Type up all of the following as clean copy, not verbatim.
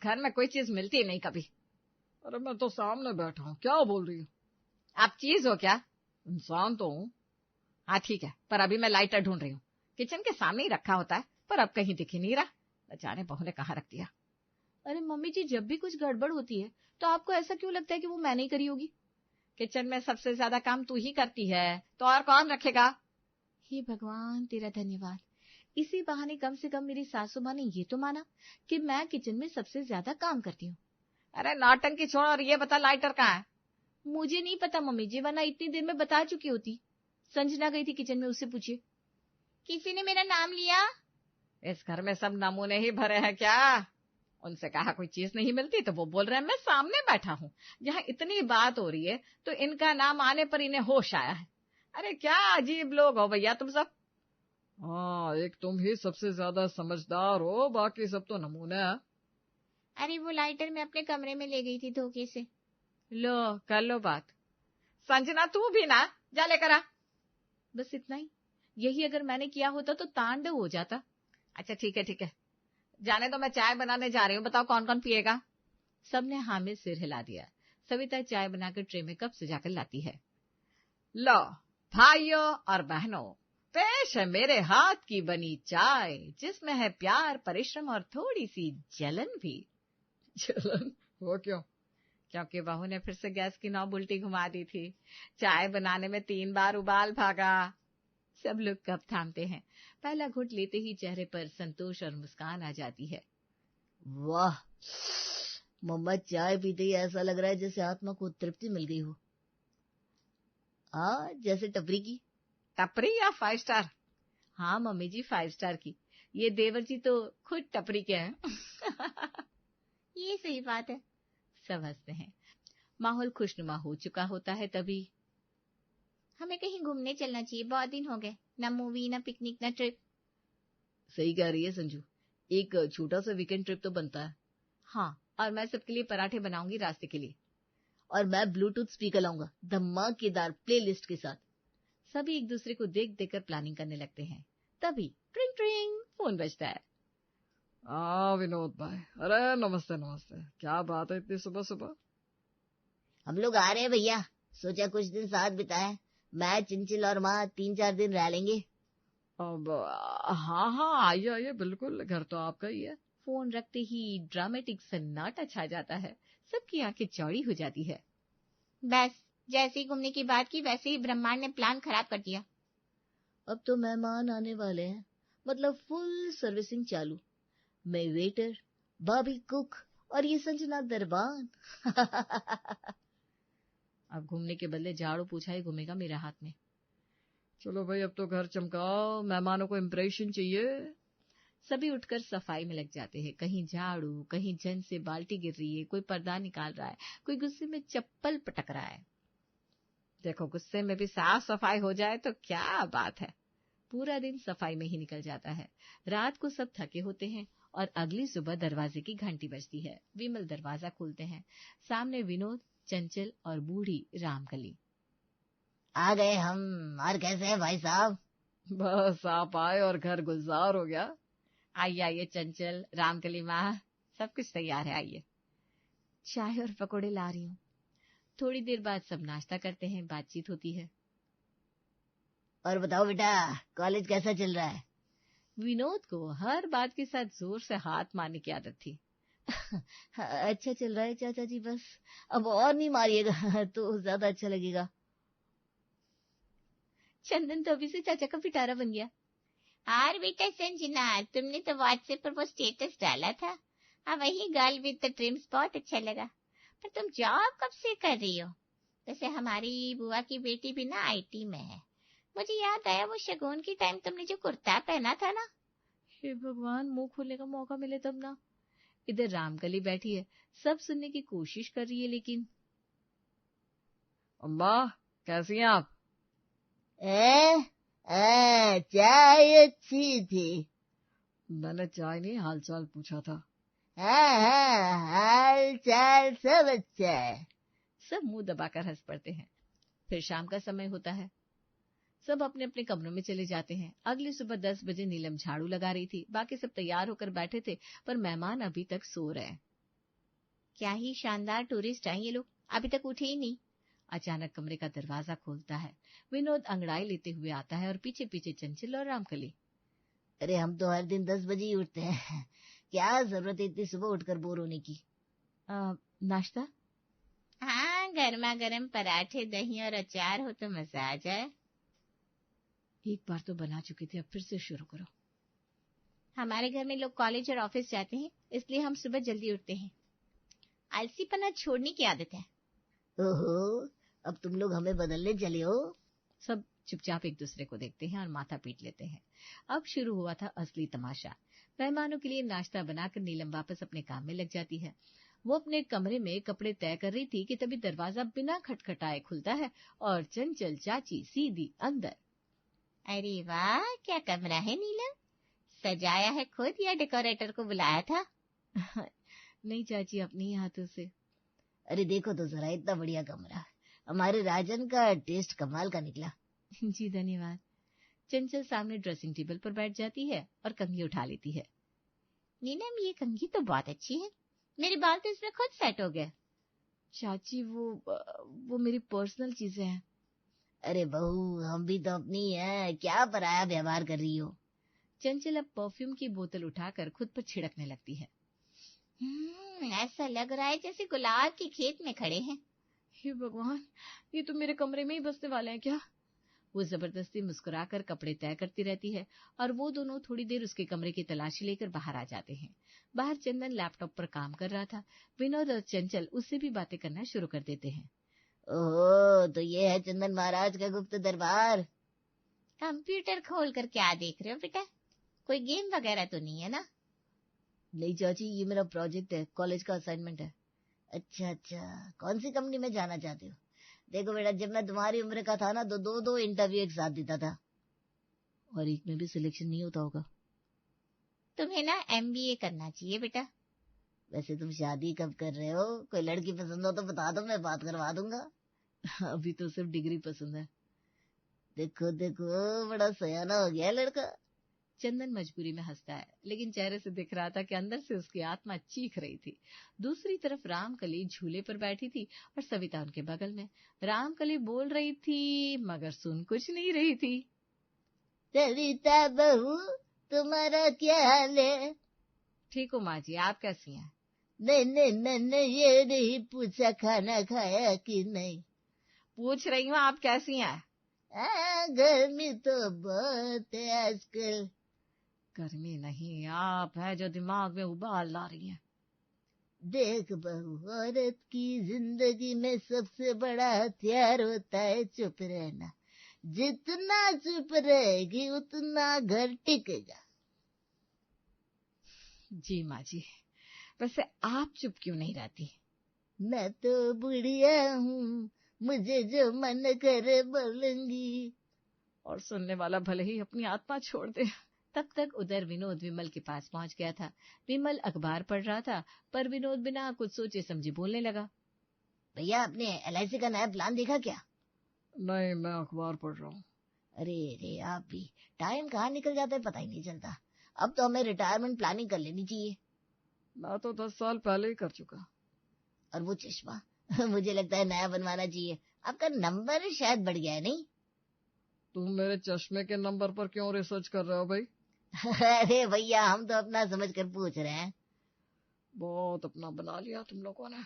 घर में कोई चीज मिलती नहीं कभी। अरे मैं तो सामने बैठा हूँ, क्या बोल रही हूँ? आप चीज हो क्या? इंसान तो हूँ। हाँ ठीक है, पर अभी मैं लाइटर ढूंढ रही हूँ। किचन के सामने ही रखा होता है, पर अब कहीं दिख ही नहीं रहा। न जाने बहू ने कहाँ रख दिया। अरे मम्मी जी, जब भी कुछ गड़बड़ होती है तो आपको ऐसा क्यों लगता है कि वो मैंने ही करी होगी? किचन में सबसे ज्यादा काम तू ही करती है, तो और कौन रखेगा? हे भगवान, तेरा धन्यवाद। इसी बहाने कम से कम मेरी सासू माँ ने ये तो माना कि मैं किचन में सबसे ज्यादा काम करती हूँ। अरे नौटंकी छोड़ और ये बता लाइटर कहाँ है? मुझे नहीं पता मम्मी जी, वरना इतनी देर में बता चुकी होती। संजना गई थी किचन में, उससे पूछिए। किसी ने मेरा नाम लिया? इस घर में सब नमूने ही भरे हैं क्या? उनसे कहा कोई चीज नहीं मिलती तो वो बोल रहे हैं मैं सामने बैठा हूँ। जहाँ इतनी बात हो रही है तो इनका नाम आने पर इन्हें होश आया है। अरे क्या अजीब लोग हो भैया तुम सब। हाँ, एक तुम ही सबसे ज्यादा समझदार हो, बाकी सब तो नमूने हैं। अरे वो लाइटर मैं अपने कमरे में ले गई थी धोखे से। लो कर लो बात। संजना तू भी ना, जा लेकर आ। बस इतना ही। यही अगर मैंने किया होता तो तांडव हो जाता। अच्छा ठीक है ठीक है, जाने तो मैं चाय बनाने जा रही हूँ, बताओ कौन कौन पिएगा? सबने हाँ में सिर हिला दिया। सविता चाय बनाकर ट्रे में कप सजाकर लाती है। लो भाइयों और बहनों, पेश है मेरे हाथ की बनी चाय, जिसमें है प्यार, परिश्रम और थोड़ी सी जलन भी। जलन? वो क्यों? क्योंकि बहू ने फिर से गैस की नॉब उल्टी घुमा दी थी। चाय बनाने में 3 बार उबाल भागा। सब लोग कप थामते हैं। पहला घुट लेते ही चेहरे पर संतोष और मुस्कान आ जाती है। वाह मम्मा, चाय पीते ही ऐसा लग रहा है जैसे आत्मा को तृप्ति मिल गई हो। हाँ, जैसे टपरी की। टपरी या 5 स्टार? हाँ मम्मी जी, 5 स्टार की। ये देवर जी तो खुद टपरी के हैं। ये सही बात है। सब हंसते हैं। माहौल खुशनुमा हो चुका होता है तभी हमें कहीं घूमने चलना चाहिए, बहुत दिन हो गए, ना मूवी, ना पिकनिक, ना ट्रिप। सही कह रही है संजू, एक छोटा सा वीकेंड ट्रिप तो बनता है। हाँ, और मैं सबके लिए पराठे बनाऊंगी रास्ते के लिए। और मैं ब्लूटूथ स्पीकर लाऊंगा धमाकेदार प्लेलिस्ट के साथ। सभी एक दूसरे को देख देख कर प्लानिंग करने लगते हैं। तभी ट्रिंग ट्रिंग फोन बजता है। विनोद भाई, अरे नमस्ते नमस्ते, क्या बात है इतनी सुबह सुबह? हम लोग आ रहे हैं भैया, सोचा कुछ दिन साथ बिताए। मैं, चिंचिल और माँ 3-4 दिन रह लेंगे। अब हाँ हाँ, आइए आइए, बिल्कुल, घर तो आपका ही है। फोन रखते ही ड्रामेटिक सन्नाटा छा जाता है। सबकी आंखें चौड़ी हो जाती है। बस जैसे ही घूमने की बात की वैसे ही ब्रह्मांड ने प्लान खराब कर दिया। अब तो मेहमान आने वाले हैं, मतलब फुल सर्विसिंग चालू। मैं वेटर, भाभी कुक और ये संजना दरबान। अब घूमने के बदले झाड़ू पोछा ही घूमेगा मेरे हाथ में। चलो भाई, अब तो घर चमकाओ, मेहमानों को इम्प्रेशन चाहिए। सभी उठकर सफाई में लग जाते हैं। कहीं झाड़ू, कहीं जन से बाल्टी गिर रही है, कोई पर्दा निकाल रहा है, कोई गुस्से में चप्पल पटक रहा है। देखो गुस्से में भी साफ सफाई हो जाए तो क्या बात है। पूरा दिन सफाई में ही निकल जाता है। रात को सब थके होते हैं और अगली सुबह दरवाजे की घंटी बजती है। विमल दरवाजा खोलते हैं। सामने विनोद, चंचल और बूढ़ी रामकली। आ गए हम। और कैसे हैं भाई साहब? बस आप आए और घर गुलजार हो गया। आइए आइए चंचल, रामकली माँ, सब कुछ तैयार है, आइए। चाय और पकौड़े ला रही हूँ। थोड़ी देर बाद सब नाश्ता करते हैं, बातचीत होती है। और बताओ बेटा, कॉलेज कैसा चल रहा है? विनोद को हर बात के साथ जोर से हाथ मारने की आदत थी। अच्छा चल रहा है चाचा जी, बस अब और नहीं मारिएगा तो ज्यादा अच्छा लगेगा। चंदन तो अभी से चाचा का पिटारा बन गया। और बेटा संजना, तुमने तो व्हाट्सएप पर वो स्टेटस डाला था, हाँ वही गर्ल विद द ड्रीम्स, बहुत अच्छा लगा। पर तुम जॉब कब से कर रही हो? वैसे हमारी बुआ की बेटी भी ना IT में है। मुझे याद आया वो शगुन के टाइम तुमने जो कुर्ता पहना था ना। हे भगवान, मुंह खोलने का मौका मिले तब ना। इधर रामकली बैठी है, सब सुनने की कोशिश कर रही है लेकिन। अम्मा, कैसी हैं आप? चाय अच्छी थी। मैंने चाय नहीं, हालचाल पूछा था। हाँ, हाल चाल सब अच्छा है। सब मुंह दबाकर हंस पड़ते हैं। फिर शाम का समय होता है। सब अपने अपने कमरों में चले जाते हैं। अगली सुबह 10 बजे नीलम झाड़ू लगा रही थी। बाकी सब तैयार होकर बैठे थे, पर मेहमान अभी तक सो रहे हैं। क्या ही शानदार टूरिस्ट हैं ये लोग, अभी तक उठे ही नहीं। अचानक कमरे का दरवाजा खोलता है। विनोद अंगड़ाई लेते हुए आता है और पीछे पीछे चंचल और रामकली। अरे हम तो हर दिन 10 बजे ही उठते हैं, क्या जरूरत है इतनी सुबह उठकर बोर होने की। नाश्ता? हाँ, गर्मा गर्म पराठे, दही और अचार हो तो मजा आ जाए। एक बार तो बना चुके थे, अब फिर से शुरू करो। हमारे घर में लोग कॉलेज और ऑफिस जाते हैं, इसलिए हम सुबह जल्दी उठते हैं। आलसीपना छोड़ने की आदत है। ओहो, अब तुम लोग हमें बदलने चले हो। सब चुपचाप एक दूसरे को देखते हैं और माथा पीट लेते हैं। अब शुरू हुआ था असली तमाशा। मेहमानों के लिए नाश्ता बनाकर नीलम वापस अपने काम में लग जाती है। वो अपने कमरे में कपड़े तय कर रही थी कि तभी दरवाजा बिना खटखटाए खुलता है और चंचल चाची सीधी अंदर। अरे वाह, क्या कमरा है नीलम, सजाया है खुद या डेकोरेटर को बुलाया था? नहीं चाची, अपने ही हाथों से। अरे देखो तो जरा, इतना बढ़िया कमरा, हमारे राजन का टेस्ट कमाल का निकला। जी धन्यवाद। चंचल सामने ड्रेसिंग टेबल पर बैठ जाती है और कंघी उठा लेती है। नीलम, ये कंघी तो बहुत अच्छी है, मेरे बाल तो इसमें खुद सेट हो गए। चाची वो मेरी पर्सनल चीजें हैं। अरे बहू, हम भी तो अपनी है, क्या पराया व्यवहार कर रही हो। चंचल अब परफ्यूम की बोतल उठाकर खुद पर छिड़कने लगती है। ऐसा लग रहा है जैसे गुलाब के खेत में खड़े हैं। हे भगवान, ये तो मेरे कमरे में ही बसने वाले हैं क्या? वो जबरदस्ती मुस्कुराकर कपड़े तय करती रहती है और वो दोनों थोड़ी देर उसके कमरे की तलाशी लेकर बाहर आ जाते हैं। बाहर चंदन लैपटॉप पर काम कर रहा था। विनोद और चंचल उससे भी बातें करना शुरू कर देते हैं। ओह, तो ये है चंदन महाराज का गुप्त दरबार। कंप्यूटर खोल कर क्या देख रहे हो बेटा, कोई गेम वगैरह तो नहीं है ना? नहीं चाची, ये मेरा प्रोजेक्ट है, कॉलेज का असाइनमेंट है। अच्छा अच्छा, कौन सी कंपनी में जाना चाहते हो? देखो बेटा, जब मैं तुम्हारी उम्र का था ना तो दो इंटरव्यू एक साथ देता था, और एक में भी सिलेक्शन नहीं होता होगा। तुम्हें ना MBA करना चाहिए बेटा। वैसे तुम शादी कब कर रहे हो? कोई लड़की पसंद हो तो बता दो, मैं बात करवा दूंगा। अभी तो सिर्फ डिग्री पसंद है। देखो देखो, बड़ा सयाना हो गया लड़का। चंदन मजबूरी में हंसता है, लेकिन चेहरे से दिख रहा था कि अंदर से उसकी आत्मा चीख रही थी। दूसरी तरफ रामकली झूले पर बैठी थी और सविता उनके बगल में। रामकली बोल रही थी मगर सुन कुछ नहीं रही थी। सविता बहू, तुम्हारा क्या हाल है? ठीक हो माँ जी, आप कैसी हैं? नहीं नहीं, मैंने ये नहीं पूछा खाना खाया कि नहीं। पूछ रही हूँ आप कैसी हैं? गर्मी तो बहुत है आजकल। गर्मी नहीं, आप है जो दिमाग में उबाल ला रही हैं। देख बहू, औरत की जिंदगी में सबसे बड़ा हथियार होता है चुप रहना। जितना चुप रहेगी उतना घर टिकेगा। जी माँ जी, वैसे आप चुप क्यों नहीं रहती? मैं तो बुढ़िया हूँ, मुझे जो मन करे बोलूंगी। और सुनने वाला भले ही अपनी आत्मा छोड़ दे। तब तक उधर विनोद विमल के पास पहुंच गया था। विमल अखबार पढ़ रहा था, पर विनोद बिना कुछ सोचे समझे बोलने लगा। भैया, आपने LIC का नया प्लान देखा क्या? नहीं, मैं अखबार पढ़ रहा हूँ। अरे रे, आप भी, टाइम कहाँ निकल जाता है पता ही नहीं चलता। अब तो हमें रिटायरमेंट प्लानिंग कर लेनी चाहिए। मैं तो 10 साल पहले ही कर चुका। और वो चश्मा मुझे लगता है नया बनवाना चाहिए। आपका नंबर शायद बढ़ गया है, नहीं? तुम मेरे चश्मे के नंबर पर क्यों रिसर्च कर रहे हो भाई? अरे भैया, हम तो अपना समझ कर पूछ रहे हैं। बहुत अपना बना लिया तुम लोगों ने।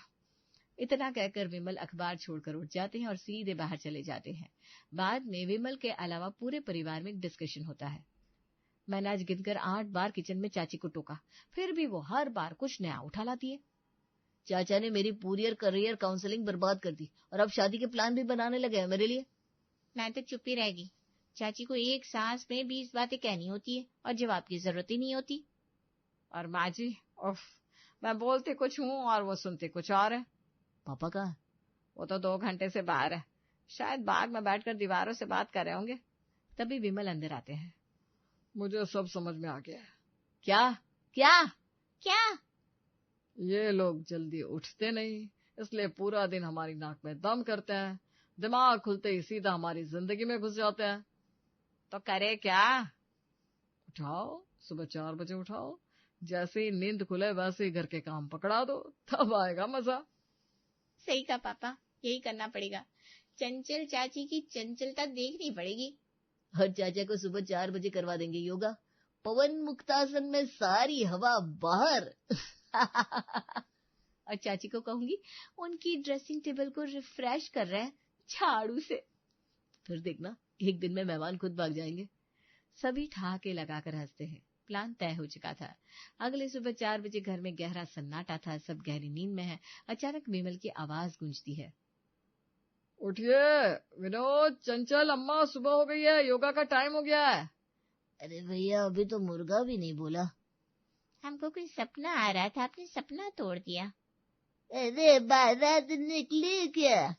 इतना कहकर विमल अखबार छोड़कर उठ जाते हैं और सीधे बाहर चले जाते हैं। बाद में विमल के अलावा पूरे परिवार में डिस्कशन होता है। मैंने आज गिनकर 8 बार किचन में चाची को टोका, फिर भी वो हर बार कुछ नया उठा लाती है। चाचा ने मेरी पूरी करियर काउंसलिंग बर्बाद कर दी और अब शादी के प्लान भी बनाने लगे हैं मेरे लिए। मैं तो चुप ही रहेगी। चाची को एक सांस में 20 बातें कहनी होती है और जवाब की जरूरत ही नहीं होती। और माँ जी, उफ, मैं बोलती कुछ हूँ और वो सुनते कुछ और है। पापा कहाँ? वो तो 2 घंटे से बाहर है, शायद बाग में बैठकर दीवारों से बात कर रहे होंगे। तभी विमल अंदर आते हैं। मुझे सब समझ में आ गया है। क्या क्या क्या? ये लोग जल्दी उठते नहीं, इसलिए पूरा दिन हमारी नाक में दम करते हैं। दिमाग खुलते ही सीधा हमारी जिंदगी में घुस जाते हैं। तो करे क्या? उठाओ, सुबह 4 बजे उठाओ, जैसे ही नींद खुले वैसे ही घर के काम पकड़ा दो, तब आएगा मजा। सही कहा पापा, यही करना पड़ेगा। चंचल चाची की चंचलता देखनी पड़ेगी। और चाचा को सुबह 4 बजे करवा देंगे योगा, पवन मुक्तासन में सारी हवा बाहर। और चाची को कहूंगी उनकी ड्रेसिंग टेबल को रिफ्रेश कर रहे हैं झाड़ू से। फिर देखना एक दिन में मेहमान खुद भाग जाएंगे। सभी ठहाके लगाकर हंसते हैं। प्लान तय हो चुका था। अगले सुबह 4 बजे घर में गहरा सन्नाटा था, सब गहरी नींद में है। अचानक विमल की आवाज गूंजती है, उठिए विनोद, चंचल, अम्मा, सुबह हो गई है, योगा का टाइम हो गया है। अरे भैया अभी तो मुर्गा भी नहीं बोला। हमको कोई सपना आ रहा था, आपने सपना तोड़ दिया। अरे बारात निकली क्या?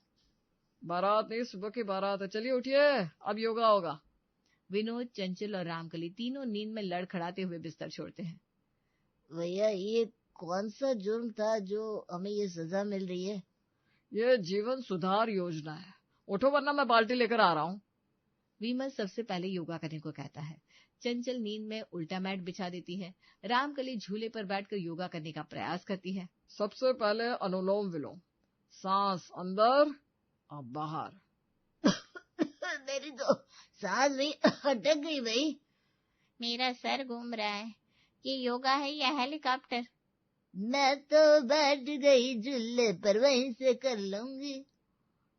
बारात नहीं, सुबह की बारात है। चलिए उठिए, अब योगा होगा। विनोद, चंचल और रामकली तीनों नींद में लड़खड़ाते हुए बिस्तर छोड़ते हैं। भैया ये कौन सा जुर्म था जो हमें ये सजा मिल रही है? ये जीवन सुधार योजना है। उठो वरना मैं बाल्टी लेकर आ रहा हूँ। विमल सबसे पहले योगा करने को कहता है। चंचल नींद में उल्टा मैट बिछा देती है। रामकली झूले पर बैठकर योगा करने का प्रयास करती है। सबसे पहले अनुलोम विलोम, सांस अंदर और बाहर। मेरी तो सांस भी अटक गई भाई। मेरा सर घूम रहा है। ये योगा है या हेलीकॉप्टर? मैं तो बैठ गई झूले पर, वहीं से कर लूंगी।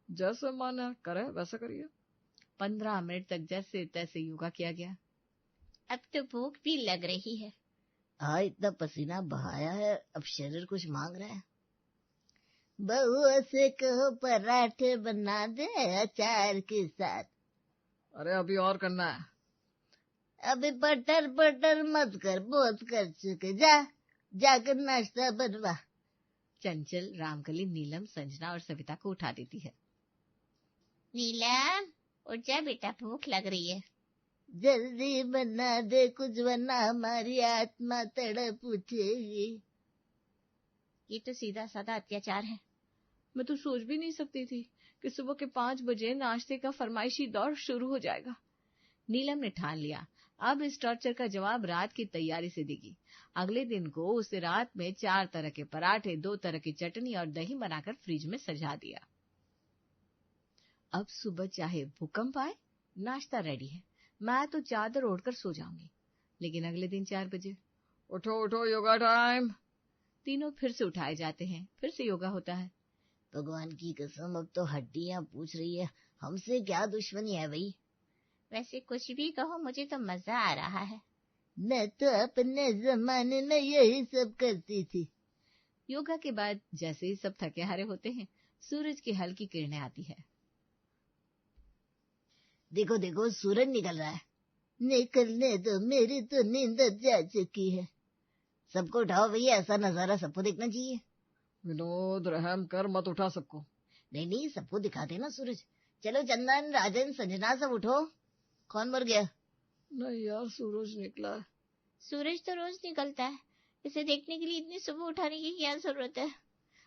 जैसे मन है करे वैसा करिए। 15 मिनट तक जैसे तैसे योगा किया गया। अब तो भूख भी लग रही है। हाँ इतना पसीना बहाया है, अब शरीर कुछ मांग रहा है। बहू से कहो पराठे बना दे अचार के साथ। अरे अभी और करना है। अभी पटर पटर मत कर, बहुत कर चुके। जाकर नाश्ता बनवा। चंचल, रामकली, नीलम, संजना और सविता को उठा देती है। नीलम उठ जा बेटा, भूख लग रही है। जल्दी बना दे कुछ, वरना हमारी आत्मा तड़प उठेगी। ये तो सीधा साधा अत्याचार है। मैं तो सोच भी नहीं सकती थी कि सुबह के 5 बजे नाश्ते का फरमाइशी दौर शुरू हो जाएगा। नीलम ने ठान लिया अब इस टॉर्चर का जवाब रात की तैयारी से देगी। अगले दिन को उसे रात में 4 तरह के पराठे, 2 तरह की चटनी और दही बनाकर फ्रिज में सजा दिया। अब सुबह चाहे भूकंप आए, नाश्ता रेडी है। मैं तो चादर ओढ़कर सो जाऊंगी। लेकिन अगले दिन 4 बजे उठो उठो, योगा टाइम। तीनों फिर से उठाए जाते हैं। फिर से योगा होता है। भगवान की कसम अब तो हड्डियां पूछ रही है, हमसे क्या दुश्मनी है भाई? वैसे कुछ भी कहो, मुझे तो मजा आ रहा है। मैं तो अपने जमाने में यही सब करती थी। योगा के बाद जैसे ही सब थके हारे होते हैं, सूरज की हल्की किरणें आती है। देखो देखो सूरज निकल रहा है। निकलने दो, मेरी तो नींद जा चुकी है। सबको उठाओ भैया, ऐसा नजारा सबको देखना चाहिए। विनोद रहम कर, मत उठा सबको। नहीं नहीं, सबको दिखाते ना सूरज। चलो चंदन, राजन, संजना सब उठो। कौन मर गया? नहीं यार, सूरज निकला है। सूरज तो रोज निकलता है, इसे देखने के लिए इतनी सुबह उठाने की क्या जरूरत है?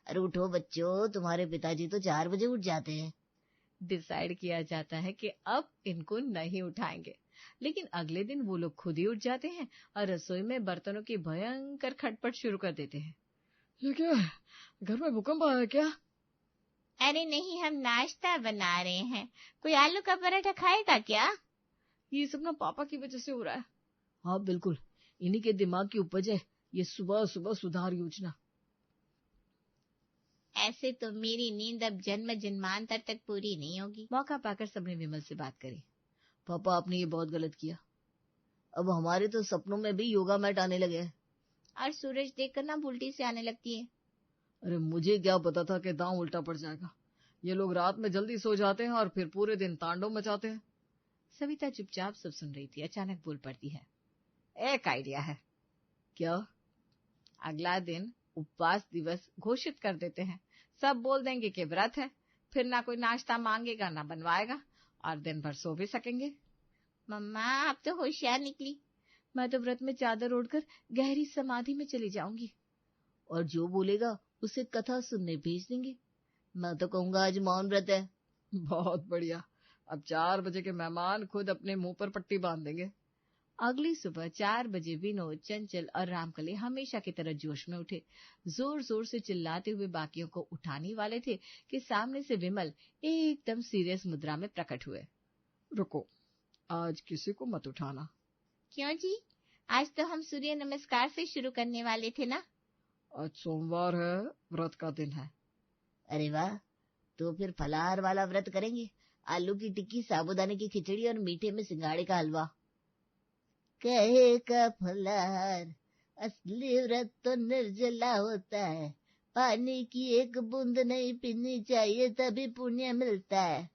अरे उठो बच्चों, तुम्हारे पिताजी तो 4 बजे उठ जाते हैं। डिसाइड किया जाता है कि अब इनको नहीं उठाएंगे, लेकिन अगले दिन वो लोग खुद ही उठ जाते हैं और रसोई में बर्तनों की भयंकर खटपट शुरू कर देते हैं। ये क्या है? घर में भूकंप आया क्या? अरे नहीं, हम नाश्ता बना रहे हैं। कोई आलू का पराठा खाएगा क्या? ये सब ना पापा की वजह से हो रहा है। हाँ बिल्कुल, इन्हीं के दिमाग की उपज है ये सुबह सुबह सुधार योजना। ऐसे तो मेरी नींद अब जन्म जन्मांतर तक पूरी नहीं होगी। मौका पाकर सबने विमल से बात करी। पापा आपने ये बहुत गलत किया। अब हमारे तो सपनों में भी योगा मैट आने लगे हैं। और सूरज देखकर ना उल्टी से आने लगती है। अरे मुझे क्या पता था कि दांव उल्टा पड़ जाएगा। ये लोग रात में जल्दी सो जाते हैं और फिर पूरे दिन तांडव मचाते हैं। सविता चुपचाप सब सुन रही थी। अचानक बोल पड़ती है, एक आइडिया है। क्या? अगला दिन उपवास दिवस घोषित कर देते हैं। सब बोल देंगे कि व्रत है, फिर ना कोई नाश्ता मांगेगा ना बनवाएगा और दिन भर सो भी सकेंगे। मम्मा आप तो होशियार निकली। मैं तो व्रत में चादर ओढ़कर गहरी समाधि में चली जाऊंगी। और जो बोलेगा उसे कथा सुनने भेज देंगे। मैं तो कहूंगा आज मौन व्रत है। बहुत बढ़िया। अब 4 बजे के मेहमान खुद अपने मुंह पर पट्टी बांध देंगे। अगली सुबह 4 बजे विनोद, चंचल और रामकली हमेशा की तरह जोश में उठे। जोर जोर से चिल्लाते हुए बाकियों को उठाने वाले थे कि सामने से विमल एकदम सीरियस मुद्रा में प्रकट हुए। रुको, आज किसी को मत उठाना। क्यों जी? आज तो हम सूर्य नमस्कार से शुरू करने वाले थे ना। आज सोमवार है, व्रत का दिन है। अरे वाह, तो फिर फलाहार वाला व्रत करेंगे। आलू की टिक्की, साबूदाने की खिचड़ी और मीठे में सिंगाड़े का हलवा। कहे का फलाहार, असली व्रत तो निर्जला होता है। पानी की एक बूंद नहीं पीनी चाहिए, तभी पुण्य मिलता है।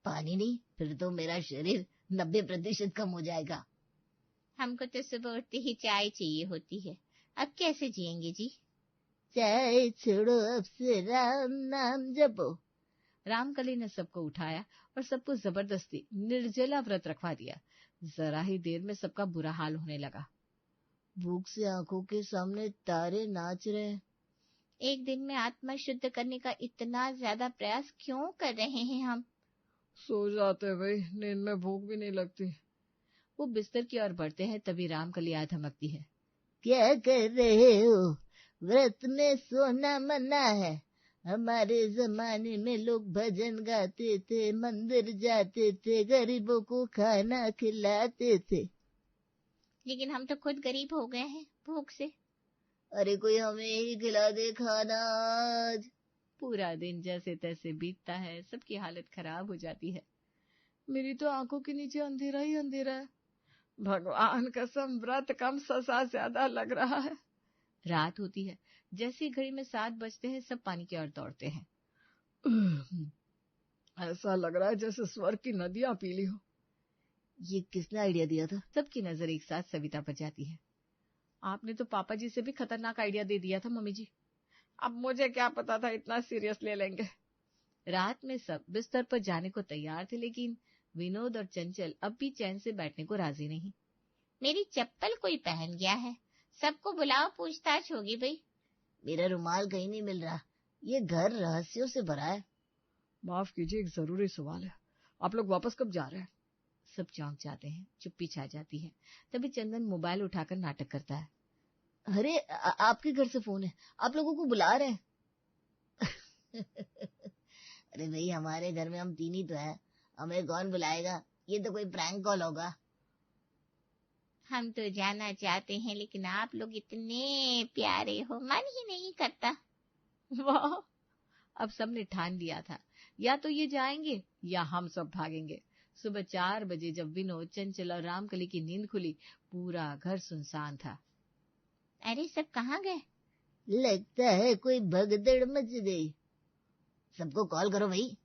पानी नहीं, फिर तो मेरा शरीर 90% कम हो जाएगा। हमको तो सुबह उठते ही चाय चाहिए होती है, अब कैसे जिएंगे जी? चाय छोड़ो, अब से राम नाम जपो। रामकली ने सबको उठाया और सबको जबरदस्ती निर्जला व्रत रखवा दिया। जरा ही देर में सबका बुरा हाल होने लगा। भूख से आंखों के सामने तारे नाच रहे। एक दिन में आत्मा शुद्ध करने का इतना ज्यादा प्रयास क्यों कर रहे हैं हम? सो जाते भाई, नींद में भूख भी नहीं लगती। वो बिस्तर की ओर बढ़ते हैं, तभी रामकली आ धमकती है। क्या कर रहे हो? व्रत में सोना मना है। हमारे जमाने में लोग भजन गाते थे, मंदिर जाते थे, गरीबों को खाना खिलाते थे। लेकिन हम तो खुद गरीब हो गए हैं भूख से। अरे कोई हमें ही खिला दे खाना आज। पूरा दिन जैसे तैसे बीतता है, सबकी हालत खराब हो जाती है। मेरी तो आंखों के नीचे अंधेरा ही अंधेरा है। भगवान कसम, व्रत कम ससा ज्यादा लग रहा है। रात होती है। जैसी घड़ी में 7 बजते हैं, सब पानी की ओर दौड़ते हैं। ऐसा लग रहा है जैसे स्वर्ग की नदियां पीली हो। ये किसने आइडिया दिया था? सबकी नजर एक साथ सविता पर जाती है। आपने तो पापा जी से भी खतरनाक आइडिया दे दिया था मम्मी जी। अब मुझे क्या पता था इतना सीरियस ले लेंगे। रात में सब बिस्तर पर जाने को तैयार थे, लेकिन विनोद और चंचल अब भी चैन से बैठने को राजी नहीं। मेरी चप्पल कोई पहन गया है, सबको बुलाओ, पूछताछ होगी भाई। मेरा रुमाल कहीं नहीं मिल रहा। ये घर रहस्यों से भरा है। माफ कीजिए, एक जरूरी सवाल है। आप लोग वापस कब जा रहे हैं? सब चौंक जाते हैं, चुप्पी छा जाती है। तभी चंदन मोबाइल उठाकर नाटक करता है। अरे आपके घर से फोन है, आप लोगों को बुला रहे हैं। अरे भाई, हमारे घर में हम 3 ही तो हैं, हमें कौन बुलाएगा? ये तो कोई प्रैंक कॉल होगा। हम तो जाना चाहते हैं, लेकिन आप लोग इतने प्यारे हो, मन ही नहीं करता। वाह, अब सबने ठान लिया था, या तो ये जाएंगे या हम सब भागेंगे। सुबह 4 बजे जब विनोद, चंचल और रामकली की नींद खुली, पूरा घर सुनसान था। अरे सब कहाँ गए? लगता है कोई भगदड़ मच गई। सबको कॉल करो भाई।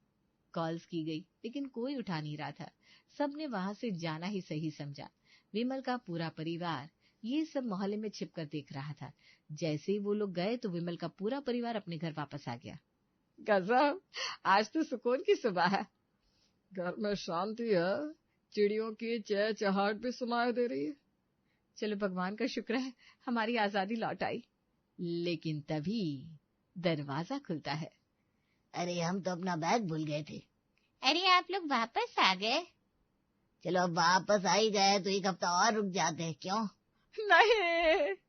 कॉल्स की गई, लेकिन कोई उठा नहीं रहा था। सबने वहां से जाना ही सही समझा। विमल का पूरा परिवार ये सब मोहल्ले में छिपकर देख रहा था। जैसे ही वो लोग गए तो विमल का पूरा परिवार अपने घर वापस आ गया। गजब, आज तो सुकून की सुबह है। घर में शांति है, चिड़ियों की चहचहाट भी सुनाई दे रही है। चलो भगवान का शुक्र है हमारी आजादी लौट आई। लेकिन तभी दरवाजा खुलता है। अरे हम तो अपना बैग भूल गए थे। अरे आप लोग वापस आ गए? चलो अब वापस आ ही गए तो 1 हफ्ता और रुक जाते हैं, क्यों? नहीं,